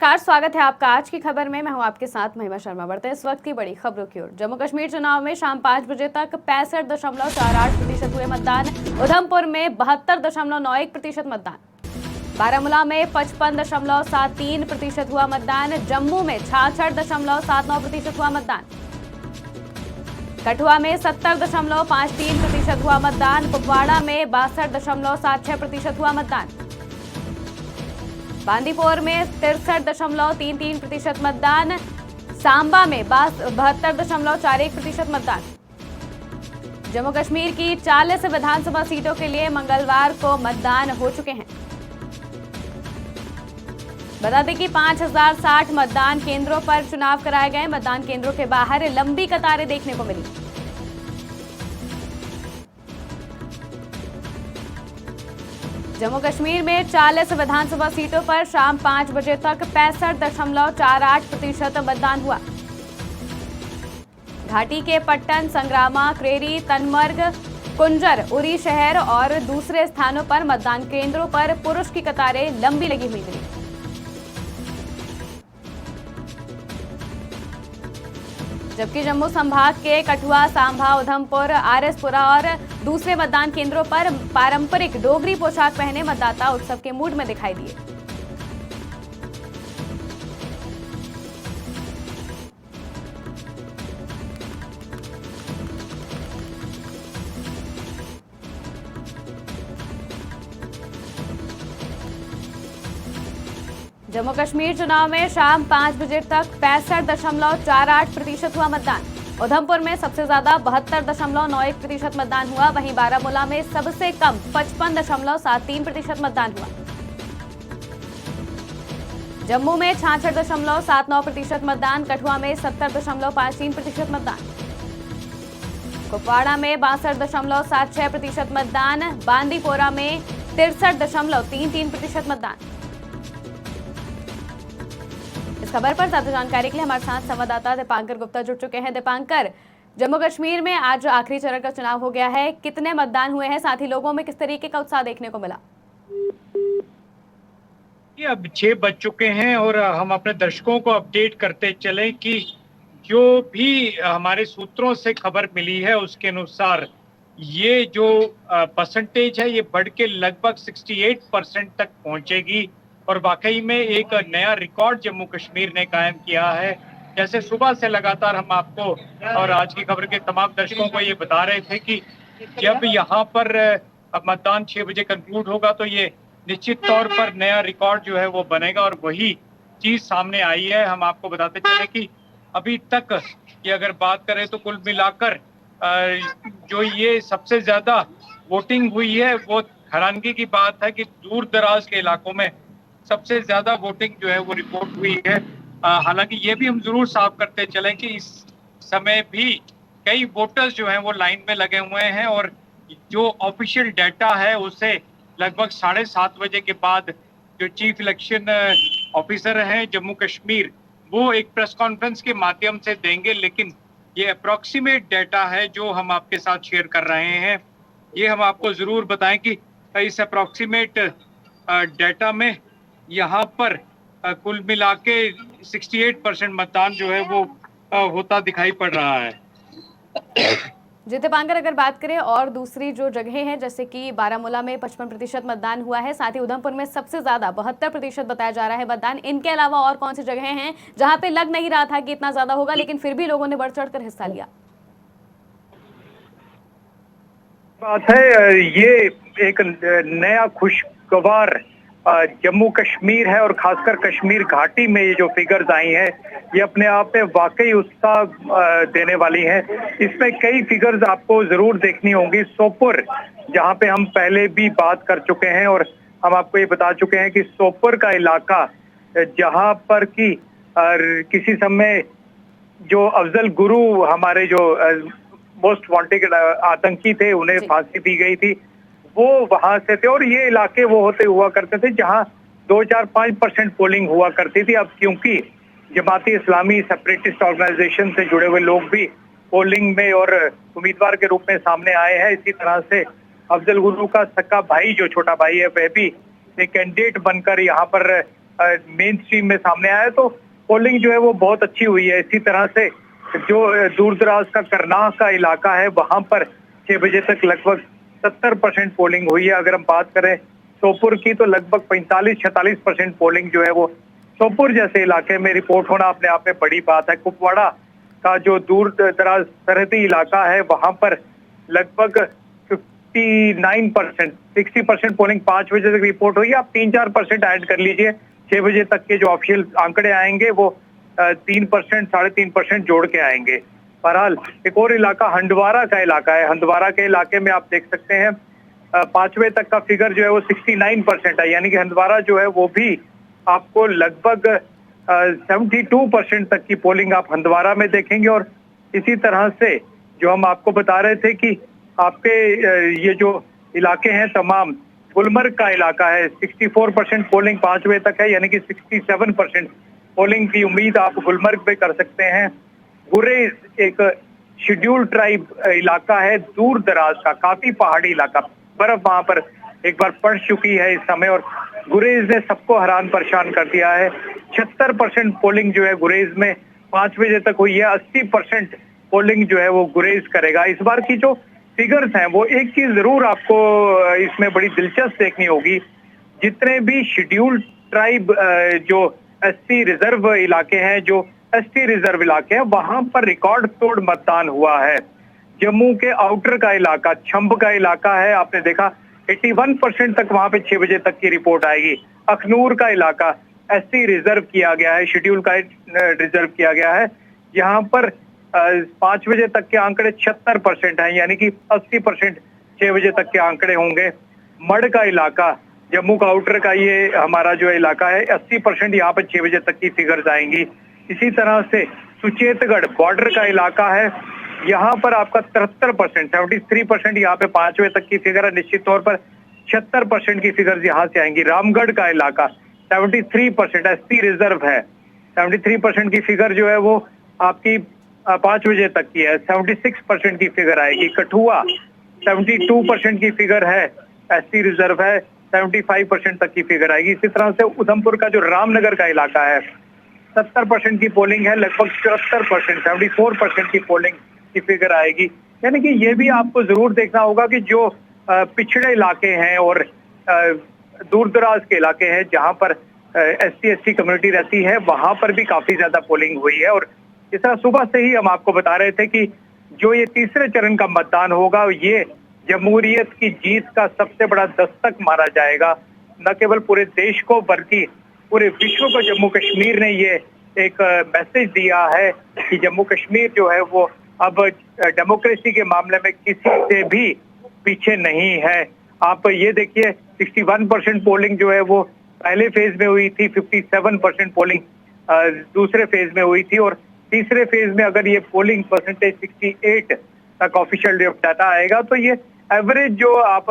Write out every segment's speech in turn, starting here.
नमस्कार, स्वागत है आपका आज की खबर में। मैं हूं आपके साथ महिमा शर्मा। बढ़ते हैं इस वक्त की बड़ी खबरों की ओर। जम्मू कश्मीर चुनाव में शाम 5 बजे तक 65.48% हुए मतदान। उधमपुर में 72.91% मतदान। बारामूला में 55.73% हुआ मतदान। जम्मू में 66.79% हुआ मतदान। कठुआ में 70.53% हुआ मतदान। कुपवाड़ा में 62.76% हुआ मतदान। बांदीपोर में 63.33% मतदान। सांबा में 72.41% मतदान। जम्मू कश्मीर की 40 विधानसभा सीटों के लिए मंगलवार को मतदान हो चुके हैं। बता दें कि 5060 मतदान केंद्रों पर चुनाव कराए गए। मतदान केंद्रों के बाहर लंबी कतारें देखने को मिली। जम्मू कश्मीर में 40 विधानसभा सीटों पर शाम 5 बजे तक 65.48% मतदान हुआ। घाटी के पट्टन, संग्रामा, क्रेरी, तनमर्ग, कुंजर, उरी शहर और दूसरे स्थानों पर मतदान केंद्रों पर पुरुष की कतारें लंबी लगी हुई थी। जबकि जम्मू संभाग के कठुआ, सांभा, उधमपुर, आरएसपुरा और दूसरे मतदान केंद्रों पर पारंपरिक डोगरी पोशाक पहने मतदाता उत्सव के मूड में दिखाई दिए। जम्मू कश्मीर चुनाव में शाम 5 बजे तक 65.48% हुआ मतदान। उधमपुर में सबसे ज्यादा 72.91% मतदान हुआ। वहीं बारामूला में सबसे कम 55.73% मतदान हुआ। जम्मू में 66.79% मतदान। कठुआ में 70.53% मतदान। कुपवाड़ा में 62.76% मतदान। बांदीपोरा में 63.33% मतदान। इस खबर पर ज्यादा जानकारी के लिए हमारे साथ संवाददाता दीपांकर गुप्ता जुड़ चुके हैं। दीपांकर, जम्मू कश्मीर में आज आखिरी चरण का चुनाव हो गया है, कितने मतदान हुए हैं, साथ ही लोगों में किस तरीके का उत्साह देखने को मिला? अब 6 बज चुके हैं और हम अपने दर्शकों को अपडेट करते चले कि जो भी हमारे सूत्रों से खबर मिली है उसके अनुसार ये जो परसेंटेज है ये बढ़ के लगभग 68% तक पहुंचेगी और वाकई में एक नया रिकॉर्ड जम्मू कश्मीर ने कायम किया है। जैसे सुबह से लगातार हम आपको और आज की खबर के तमाम दर्शकों को ये बता रहे थे कि जब यहाँ पर मतदान 6 बजे कंक्लूड होगा तो ये निश्चित तौर पर नया रिकॉर्ड जो है वो बनेगा और वही चीज सामने आई है। हम आपको बताते चले कि अभी तक की अगर बात करें तो कुल मिलाकर जो ये सबसे ज्यादा वोटिंग हुई है वो हैरानगी की बात है कि दूर दराज के इलाकों में सबसे ज्यादा वोटिंग जो है वो रिपोर्ट हुई है। हालांकि ये भी हम जरूर साफ करते चलें कि इस समय भी कई वोटर्स जो हैं वो लाइन में लगे हुए हैं और जो ऑफिशियल डाटा है उसे लगभग 7:30 बजे के बाद जो चीफ इलेक्शन ऑफिसर हैं जम्मू कश्मीर वो एक प्रेस कॉन्फ्रेंस के माध्यम से देंगे, लेकिन ये अप्रॉक्सीमेट डाटा है जो हम आपके साथ शेयर कर रहे हैं। ये हम आपको जरूर बताएं कि इस अप्रॉक्सीमेट डाटा में यहाँ पर कुल मिला के 68% मतदान जो है वो होता दिखाई पड़ रहा है। जी दीपांकर, अगर बात करें और दूसरी जो जगह हैं जैसे कि बारामूला में 55% मतदान हुआ है, साथ ही उधमपुर में सबसे ज्यादा 72% बताया जा रहा है मतदान। इनके अलावा और कौन सी जगह हैं जहां पे लग नहीं रहा था कि इतना ज्यादा होगा लेकिन फिर भी लोगों ने बढ़ चढ़ कर हिस्सा लिया? बात है ये एक नया खुशगवार जम्मू कश्मीर है और खासकर कश्मीर घाटी में ये जो फिगर्स आई हैं ये अपने आप में वाकई उत्साह देने वाली हैं। इसमें कई फिगर्स आपको जरूर देखनी होंगी। सोपोर, जहां पे हम पहले भी बात कर चुके हैं और हम आपको ये बता चुके हैं कि सोपोर का इलाका जहां पर कि किसी समय जो अफजल गुरु हमारे जो मोस्ट वांटेड आतंकी थे उन्हें फांसी दी गई थी, वो वहां से थे और ये इलाके वो होते हुआ करते थे जहां 2-4-5% पोलिंग हुआ करती थी। अब क्योंकि जमाती इस्लामी सेपरेटिस्ट ऑर्गेनाइजेशन से जुड़े हुए लोग भी पोलिंग में और उम्मीदवार के रूप में सामने आए हैं, इसी तरह से अफजल गुरु का सक्का भाई जो छोटा भाई है वह भी एक कैंडिडेट बनकर यहाँ पर मेन स्ट्रीम में सामने आया है। तो पोलिंग जो है वो बहुत अच्छी हुई है। इसी तरह से जो दूर दराज का करनाह का इलाका है वहां पर 6 बजे तक लगभग 70% पोलिंग हुई है। अगर हम बात करें सोपुर की तो लगभग 45-46% पोलिंग जो है वो सोपुर जैसे इलाके में रिपोर्ट होना अपने आप में बड़ी बात है। कुपवाड़ा का जो दूर दराज सरहदी इलाका है वहां पर लगभग 59%, 60% पोलिंग 5 बजे तक रिपोर्ट हुई है। आप 3-4% ऐड कर लीजिए, 6 बजे तक के जो ऑफिशियल आंकड़े आएंगे वो 3%, 3.5% जोड़ के आएंगे। बहरहाल एक और इलाका हंदवाड़ा का इलाका है। हंदवाड़ा के इलाके में आप देख सकते हैं 5वें तक का फिगर जो है वो 69% है, यानी कि हंदवाड़ा जो है वो भी आपको लगभग 72% तक की पोलिंग आप हंदवाड़ा में देखेंगे। और इसी तरह से जो हम आपको बता रहे थे कि आपके ये जो इलाके हैं तमाम, गुलमर्ग का इलाका है 64% पोलिंग 5 बजे तक है, यानी कि 67% पोलिंग की उम्मीद आप गुलमर्ग पे कर सकते हैं। गुरेज एक शेड्यूल्ड ट्राइब इलाका है दूर दराज का, काफी पहाड़ी इलाका, बर्फ वहां पर एक बार पड़ चुकी है इस समय और गुरेज ने सबको हैरान परेशान कर दिया है। 76% पोलिंग जो है गुरेज में 5 बजे तक हुई है। 80% पोलिंग जो है वो गुरेज करेगा। इस बार की जो फिगर्स हैं वो एक चीज जरूर आपको इसमें बड़ी दिलचस्प देखनी होगी, जितने भी शेड्यूल्ड ट्राइब जो एससी रिजर्व इलाके हैं, जो एसटी रिजर्व इलाके हैं, वहां पर रिकॉर्ड तोड़ मतदान हुआ है। जम्मू के आउटर का इलाका, छंब का इलाका है, आपने देखा 81% तक वहां पे 6 बजे तक की रिपोर्ट आएगी। अखनूर का इलाका एससी रिजर्व किया गया है, शेड्यूल का रिजर्व किया गया है, यहाँ पर 5 बजे तक के आंकड़े 76% हैं, यानी कि 80% 6 बजे तक के आंकड़े होंगे। मड़ का इलाका, जम्मू का आउटर का ये हमारा जो इलाका है, 80% यहाँ पर 6 बजे तक की फिगर्स आएंगी। इसी तरह से सुचेतगढ़ बॉर्डर का इलाका है, यहाँ पर आपका 73%, 73% यहाँ पे 5 बजे तक की फिगर है। निश्चित तौर पर 76% की फिगर्स यहाँ से आएंगी। रामगढ़ का इलाका 73% एसटी रिजर्व है, 73% की फिगर जो है वो आपकी 5 बजे तक की है। 76% की फिगर आएगी। कठुआ 72% की फिगर है, एसटी रिजर्व है, 75% तक की फिगर आएगी। इसी तरह से उधमपुर का जो रामनगर का इलाका है 70% की पोलिंग है, लगभग 74%, 74% की पोलिंग की फिगर आएगी। यानी कि ये भी आपको जरूर देखना होगा कि जो पिछड़े इलाके हैं और दूर दराज के इलाके हैं जहां पर एससी एसटी कम्युनिटी रहती है, वहां पर भी काफी ज्यादा पोलिंग हुई है। और इस तरह सुबह से ही हम आपको बता रहे थे कि जो ये तीसरे चरण का मतदान होगा ये जमहूरियत की जीत का सबसे बड़ा दस्तक माना जाएगा। न केवल पूरे देश को बल्कि पूरे विश्व को जम्मू कश्मीर ने ये एक मैसेज दिया है कि जम्मू कश्मीर जो है वो अब डेमोक्रेसी के मामले में किसी से भी पीछे नहीं है। आप ये देखिए 61% पोलिंग जो है वो पहले फेज में हुई थी, 57% पोलिंग दूसरे फेज में हुई थी और तीसरे फेज में अगर ये पोलिंग परसेंटेज 68 तक ऑफिशियल डाटा आएगा तो ये एवरेज जो आप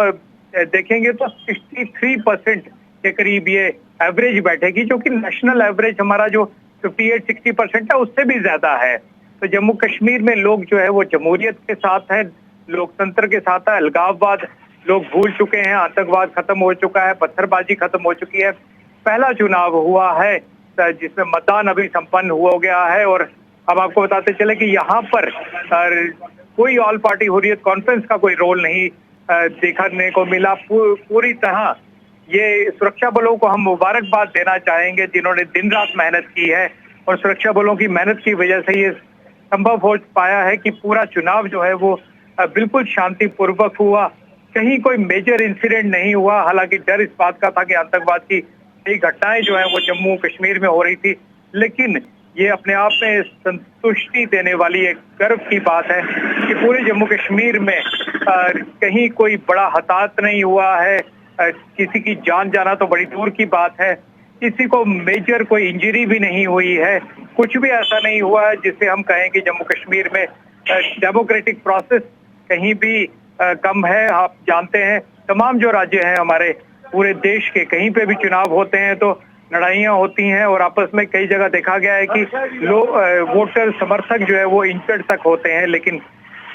देखेंगे तो 63% के करीब ये एवरेज बैठेगी, जो कि नेशनल एवरेज हमारा जो 58-60% है उससे भी ज्यादा है। तो जम्मू कश्मीर में लोग जो है वो जमहूरियत के साथ है, लोकतंत्र के साथ है। अलगाववाद लोग भूल चुके हैं, आतंकवाद खत्म हो चुका है, पत्थरबाजी खत्म हो चुकी है। पहला चुनाव हुआ है जिसमें मतदान अभी संपन्न हो गया है और अब आपको बताते चले कि यहाँ पर कोई ऑल पार्टी हुर्रियत कॉन्फ्रेंस का कोई रोल नहीं देखने को मिला। पूरी तरह ये सुरक्षा बलों को हम मुबारकबाद देना चाहेंगे जिन्होंने दिन रात मेहनत की है और सुरक्षा बलों की मेहनत की वजह से ये संभव हो पाया है कि पूरा चुनाव जो है वो बिल्कुल शांतिपूर्वक हुआ। कहीं कोई मेजर इंसिडेंट नहीं हुआ। हालांकि डर इस बात का था कि आतंकवाद की कई घटनाएं जो है वो जम्मू कश्मीर में हो रही थी, लेकिन ये अपने आप में संतुष्टि देने वाली एक गर्व की बात है कि पूरे जम्मू कश्मीर में कहीं कोई बड़ा हताहत नहीं हुआ है। किसी की जान जाना तो बड़ी दूर की बात है, किसी को मेजर कोई इंजरी भी नहीं हुई है। कुछ भी ऐसा नहीं हुआ है जिससे हम कहें कि जम्मू कश्मीर में डेमोक्रेटिक प्रोसेस कहीं भी कम है। आप जानते हैं तमाम जो राज्य हैं हमारे पूरे देश के, कहीं पे भी चुनाव होते हैं तो लड़ाइयाँ होती हैं और आपस में कई जगह देखा गया है कि लोग वोटर समर्थक जो है वो इंजर्ड तक होते हैं, लेकिन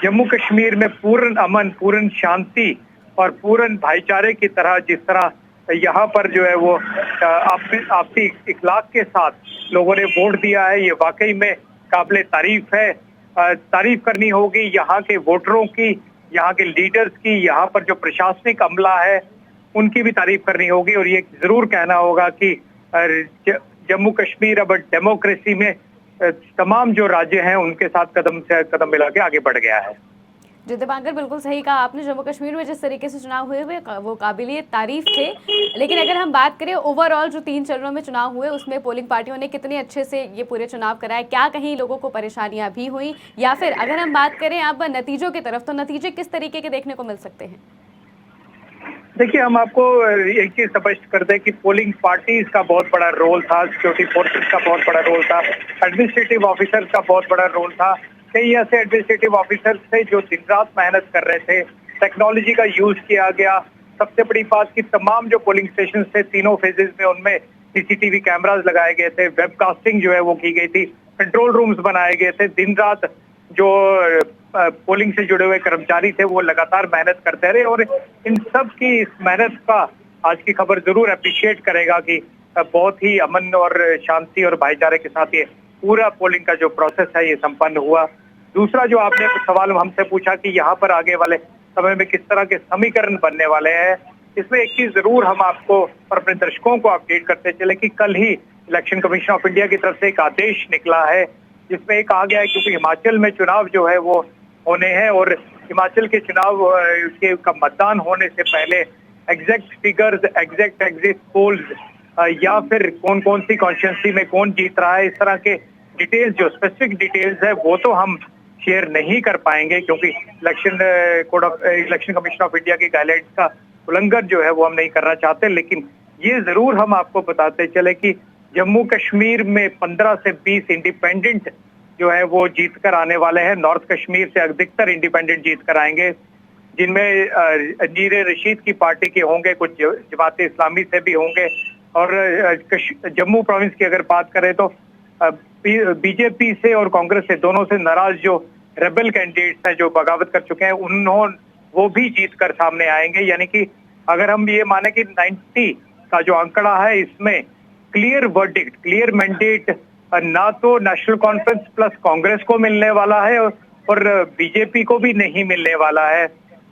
जम्मू कश्मीर में पूर्ण अमन, पूर्ण शांति और पूर्ण भाईचारे की तरह जिस तरह यहाँ पर जो है वो आपसी इखलाक के साथ लोगों ने वोट दिया है, ये वाकई में काबिले तारीफ है। तारीफ करनी होगी यहाँ के वोटरों की, यहाँ के लीडर्स की, यहाँ पर जो प्रशासनिक अमला है उनकी भी तारीफ करनी होगी और ये जरूर कहना होगा कि जम्मू कश्मीर अब डेमोक्रेसी में तमाम जो राज्य हैं उनके साथ कदम से कदम मिला के आगे बढ़ गया है। जी दीपांकर, बिल्कुल सही कहा आपने। जम्मू कश्मीर में जिस तरीके से चुनाव हुए वो काबिलियत तारीफ थे, लेकिन अगर हम बात करें ओवरऑल जो 3 चरणों में चुनाव हुए उसमें पोलिंग पार्टियों ने कितने अच्छे से ये पूरे चुनाव कराए, क्या कहीं लोगों को परेशानियां भी हुई, या फिर अगर हम बात करें अब नतीजों की तरफ, तो नतीजे किस तरीके के देखने को मिल सकते हैं? देखिए, हम आपको एक चीज स्पष्ट कर दें कि पोलिंग पार्टीज का बहुत बड़ा रोल था, सिक्योरिटी फोर्सेस का बहुत बड़ा रोल था, एडमिनिस्ट्रेटिव ऑफिसर्स का बहुत बड़ा रोल था। कई ऐसे एडमिनिस्ट्रेटिव ऑफिसर्स थे जो दिन रात मेहनत कर रहे थे, टेक्नोलॉजी का यूज किया गया। सबसे बड़ी बात कि तमाम जो पोलिंग स्टेशन थे तीनों फेजेस में उनमें सीसीटीवी कैमरास लगाए गए थे, वेबकास्टिंग जो है वो की गई थी, कंट्रोल रूम्स बनाए गए थे। दिन रात जो पोलिंग से जुड़े हुए कर्मचारी थे वो लगातार मेहनत करते रहे और इन सब की इस मेहनत का आज की खबर जरूर अप्रिशिएट करेगा कि बहुत ही अमन और शांति और भाईचारे के साथ ये पूरा पोलिंग का जो प्रोसेस है ये संपन्न हुआ। दूसरा जो आपने सवाल हमसे पूछा कि यहाँ पर आगे वाले समय में किस तरह के समीकरण बनने वाले हैं, इसमें एक चीज जरूर हम आपको और अपने दर्शकों को अपडेट करते चले कि कल ही इलेक्शन कमीशन ऑफ इंडिया की तरफ से एक आदेश निकला है जिसमें कहा गया है क्योंकि हिमाचल में चुनाव जो है वो होने हैं और हिमाचल के चुनाव के का मतदान होने से पहले exact figures, exact exit polls या फिर कौन कौन सी कॉन्स्टिट्यूंसी में कौन जीत रहा है, इस तरह के डिटेल्स जो स्पेसिफिक डिटेल्स है वो तो हम शेयर नहीं कर पाएंगे क्योंकि इलेक्शन कमीशन ऑफ इंडिया की गाइडलाइंस का उल्लंघन जो है वो हम नहीं करना चाहते। लेकिन ये जरूर हम आपको बताते चले कि जम्मू कश्मीर में 15 से 20 इंडिपेंडेंट जो है वो जीत कर आने वाले हैं। नॉर्थ कश्मीर से अधिकतर इंडिपेंडेंट जीत कर आएंगे, जिनमें अजीर रशीद की पार्टी के होंगे, कुछ जमात इस्लामी से भी होंगे। और जम्मू प्रोविंस की अगर बात करें तो बीजेपी से और कांग्रेस से दोनों से नाराज जो रेबल कैंडिडेट्स हैं जो बगावत कर चुके हैं वो भी जीत कर सामने आएंगे। यानी कि अगर हम ये माने कि 90 का जो आंकड़ा है इसमें क्लियर वर्डिक्ट, क्लियर मैंडेट ना तो नेशनल कॉन्फ्रेंस प्लस कांग्रेस को मिलने वाला है और बीजेपी को भी नहीं मिलने वाला है।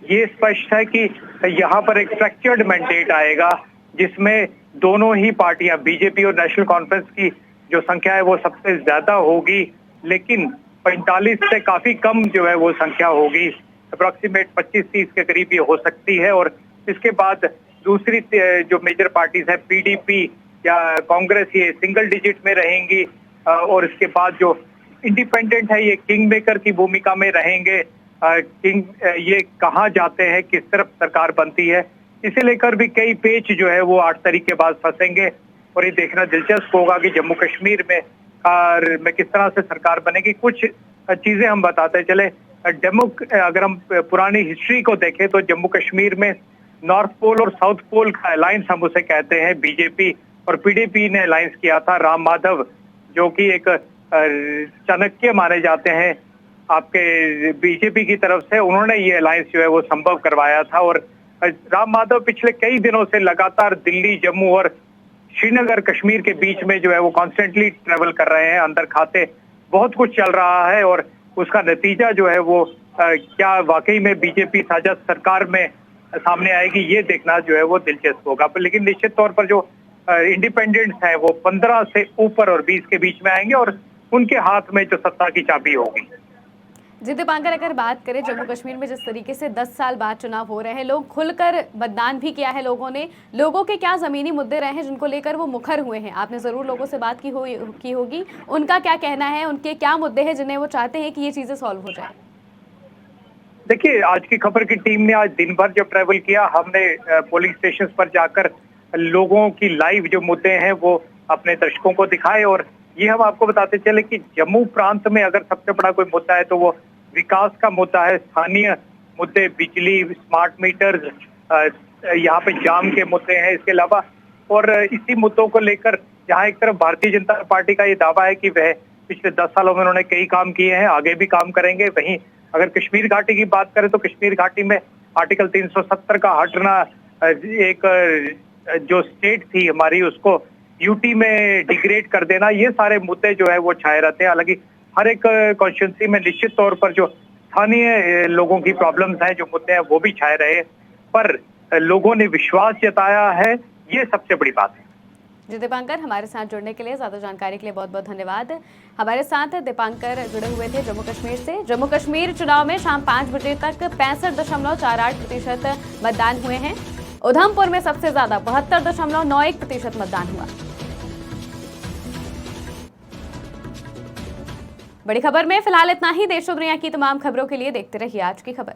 ये स्पष्ट है कि यहाँ पर एक फ्रैक्चर्ड मैंडेट आएगा जिसमें दोनों ही पार्टियां, बीजेपी और नेशनल कॉन्फ्रेंस की जो संख्या है वो सबसे ज्यादा होगी, लेकिन 45 से काफी कम जो है वो संख्या होगी, अप्रोक्सीमेट 25-30 के करीब ये हो सकती है। और इसके बाद दूसरी जो मेजर पार्टीज है पीडीपी या कांग्रेस, ये सिंगल डिजिट में रहेंगी और इसके बाद जो इंडिपेंडेंट है ये किंग मेकर की भूमिका में रहेंगे। ये कहाँ जाते हैं, किस तरफ सरकार बनती है, इसे लेकर भी कई पेच जो है वो 8 तारीख के बाद फंसेंगे और ये देखना दिलचस्प होगा कि जम्मू कश्मीर में किस तरह से सरकार बनेगी। कुछ चीजें हम बताते चले। अगर हम पुरानी हिस्ट्री को देखें तो जम्मू कश्मीर में नॉर्थ पोल और साउथ पोल का अलायंस हम उसे कहते हैं, बीजेपी और पीडीपी ने अलायंस किया था। राम माधव जो कि एक चाणक्य माने जाते हैं आपके बीजेपी की तरफ से, उन्होंने ये अलायंस जो है वो संभव करवाया था। और राम माधव पिछले कई दिनों से लगातार दिल्ली, जम्मू और श्रीनगर, कश्मीर के बीच में जो है वो कॉन्स्टेंटली ट्रेवल कर रहे हैं। अंदर खाते बहुत कुछ चल रहा है और उसका नतीजा जो है वो क्या वाकई में बीजेपी साझा सरकार में सामने आएगी, ये देखना जो है वो दिलचस्प होगा। लेकिन निश्चित तौर पर जो इंडिपेंडेंट्स हैं वो 15 से ऊपर और 20 के बीच में आएंगे और उनके हाथ में जो सत्ता की चाबी होगी। जी दीपांकर, अगर बात करें जम्मू कश्मीर में जिस तरीके से 10 साल बाद चुनाव हो रहे हैं, लोग खुलकर मतदान भी किया है लोगों ने, लोगों के क्या ज़मीनी मुद्दे रहे हैं जिनको लेकर वो मुखर हुए हैं? आपने ज़रूर लोगों से बात की होगी, उनका क्या कहना है, उनके क्या मुद्दे हैं जिन्हें वो चाहते हैं कि ये चीज़ें सॉल्व हो जाए? देखिए, आज की खबर की टीम ने आज दिन भर जब ट्रैवल किया, हमने पोलिंग स्टेशन पर जाकर लोगों की लाइव जो मुद्दे हैं वो अपने दर्शकों को दिखाए। और ये हम आपको बताते चले कि जम्मू प्रांत में अगर सबसे बड़ा कोई मुद्दा है तो वो विकास का मुद्दा है। स्थानीय मुद्दे, बिजली, स्मार्ट मीटर्स, यहाँ पे जाम के मुद्दे हैं। इसके अलावा और इसी मुद्दों को लेकर जहाँ एक तरफ भारतीय जनता पार्टी का ये दावा है कि वह पिछले 10 सालों में उन्होंने कई काम किए हैं, आगे भी काम करेंगे, वहीं अगर कश्मीर घाटी की बात करें तो कश्मीर घाटी में आर्टिकल 370 का हटना एक जो स्टेट थी हमारी उसको यूटी में डिग्रेड कर देना, ये सारे मुद्दे जो है वो छाए रहते हैं। हालांकि हर एक कॉन्स्टिट्यूंसी में निश्चित तौर पर जो स्थानीय लोगों की प्रॉब्लम्स हैं, जो मुद्दे हैं वो भी छाए रहे, पर लोगों ने विश्वास जताया है, ये सबसे बड़ी बात है। जी दीपांकर, हमारे साथ जुड़ने के लिए, ज़्यादा जानकारी के लिए बहुत बहुत धन्यवाद। हमारे साथ दीपांकर जुड़े हुए थे जम्मू कश्मीर से। जम्मू कश्मीर चुनाव में शाम 5 बजे तक 65.48% मतदान हुए हैं। उधमपुर में सबसे ज्यादा 72.91% मतदान हुआ। बड़ी खबर में फिलहाल इतना ही। देश और दुनिया की तमाम खबरों के लिए देखते रहिए आज की खबर।